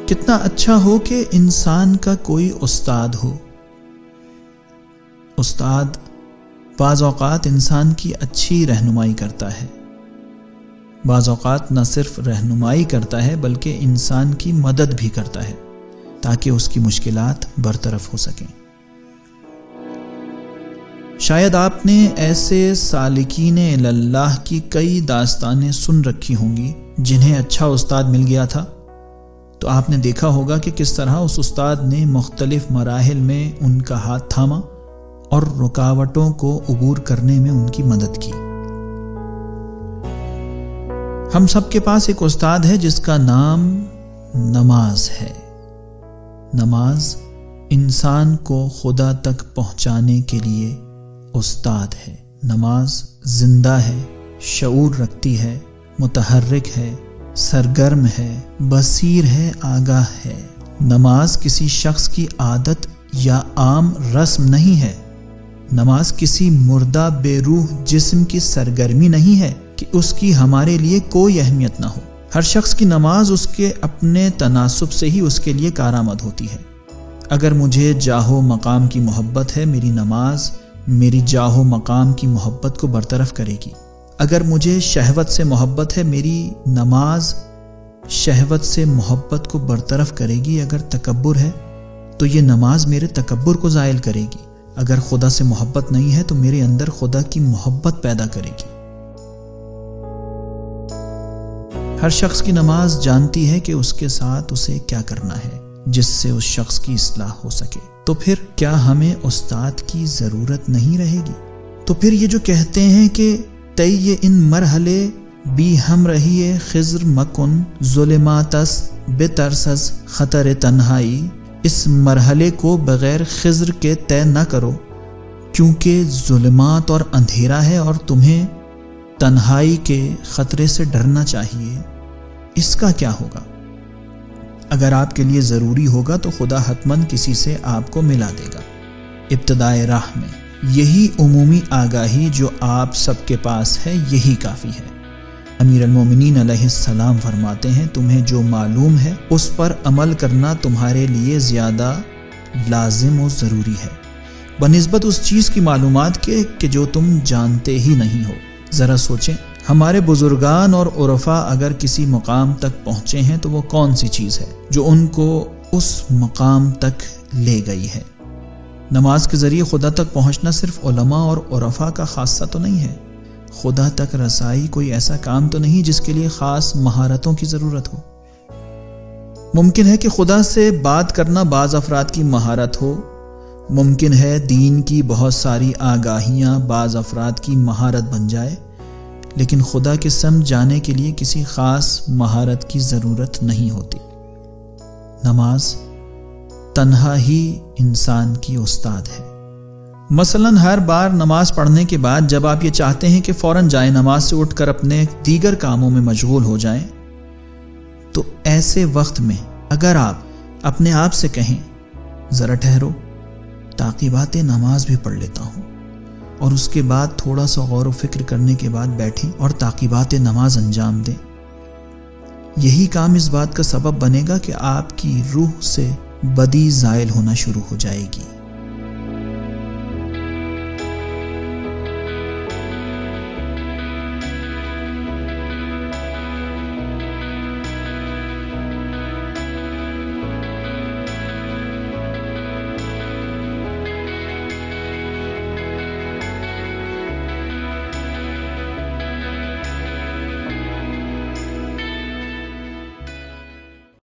کتنا اچھا ہو کہ انسان کا کوئی استاد ہو۔ استاد بعض اوقات انسان کی اچھی رہنمائی کرتا ہے، بعض اوقات نہ صرف رہنمائی کرتا ہے بلکہ انسان کی مدد بھی کرتا ہے تاکہ اس کی مشکلات برطرف ہو سکیں۔ شاید آپ نے ایسے سالکین اللہ کی کئی داستانیں سن رکھی ہوں گی جنہیں اچھا استاد مل گیا تھا، تو آپ نے دیکھا ہوگا کہ کس طرح اس استاد نے مختلف مراحل میں ان کا ہاتھ تھاما اور رکاوٹوں کو عبور کرنے میں ان کی مدد کی۔ ہم سب کے پاس ایک استاد ہے جس کا نام نماز ہے۔ نماز انسان کو خدا تک پہنچانے کے لیے استاد ہے۔ نماز زندہ ہے، شعور رکھتی ہے، متحرک ہے، سرگرم ہے، بصیر ہے، آگاہ ہے۔ نماز کسی شخص کی عادت یا عام رسم نہیں ہے۔ نماز کسی مردہ بے روح جسم کی سرگرمی نہیں ہے کہ اس کی ہمارے لیے کوئی اہمیت نہ ہو۔ ہر شخص کی نماز اس کے اپنے تناسب سے ہی اس کے لیے کارآمد ہوتی ہے۔ اگر مجھے جاہ و مقام کی محبت ہے، میری نماز میری جاہ و مقام کی محبت کو برطرف کرے گی۔ اگر مجھے شہوت سے محبت ہے، میری نماز شہوت سے محبت کو برطرف کرے گی۔ اگر تکبر ہے تو یہ نماز میرے تکبر کو زائل کرے گی۔ اگر خدا سے محبت نہیں ہے تو میرے اندر خدا کی محبت پیدا کرے گی۔ ہر شخص کی نماز جانتی ہے کہ اس کے ساتھ اسے کیا کرنا ہے جس سے اس شخص کی اصلاح ہو سکے۔ تو پھر کیا ہمیں استاد کی ضرورت نہیں رہے گی؟ تو پھر یہ جو کہتے ہیں کہ طی ان مرحلے بھی ہم رہیے خضر مکن ظلماتس بترسز خطر تنہائی، اس مرحلے کو بغیر خضر کے طے نہ کرو کیونکہ ظلمات اور اندھیرا ہے اور تمہیں تنہائی کے خطرے سے ڈرنا چاہیے۔ اس کا کیا ہوگا؟ اگر آپ کے لیے ضروری ہوگا تو خدا حتماً کسی سے آپ کو ملا دے گا ابتدائے راہ میں۔ یہی عمومی آگاہی جو آپ سب کے پاس ہے، یہی کافی ہے۔ امیر المومنین علیہ السلام فرماتے ہیں، تمہیں جو معلوم ہے اس پر عمل کرنا تمہارے لیے زیادہ لازم و ضروری ہے بنسبت اس چیز کی معلومات کے کہ جو تم جانتے ہی نہیں ہو۔ ذرا سوچیں، ہمارے بزرگان اور عرفاء اگر کسی مقام تک پہنچے ہیں تو وہ کون سی چیز ہے جو ان کو اس مقام تک لے گئی ہے؟ نماز کے ذریعے خدا تک پہنچنا صرف علماء اور عرفاء کا خاصہ تو نہیں ہے۔ خدا تک رسائی کوئی ایسا کام تو نہیں جس کے لیے خاص مہارتوں کی ضرورت ہو۔ ممکن ہے کہ خدا سے بات کرنا بعض افراد کی مہارت ہو، ممکن ہے دین کی بہت ساری آگاہیاں بعض افراد کی مہارت بن جائے، لیکن خدا کے سمجھ جانے کے لیے کسی خاص مہارت کی ضرورت نہیں ہوتی۔ نماز تنہا ہی انسان کی استاد ہے۔ مثلاً ہر بار نماز پڑھنے کے بعد جب آپ یہ چاہتے ہیں کہ فوراً جائیں نماز سے اٹھ کر اپنے دیگر کاموں میں مشغول ہو جائیں، تو ایسے وقت میں اگر آپ اپنے آپ سے کہیں ذرا ٹھہرو، تعقیبات نماز بھی پڑھ لیتا ہوں، اور اس کے بعد تھوڑا سا غور و فکر کرنے کے بعد بیٹھیں اور تعقیبات نماز انجام دیں، یہی کام اس بات کا سبب بنے گا کہ آپ کی روح سے بدی زائل ہونا شروع ہو جائے گی۔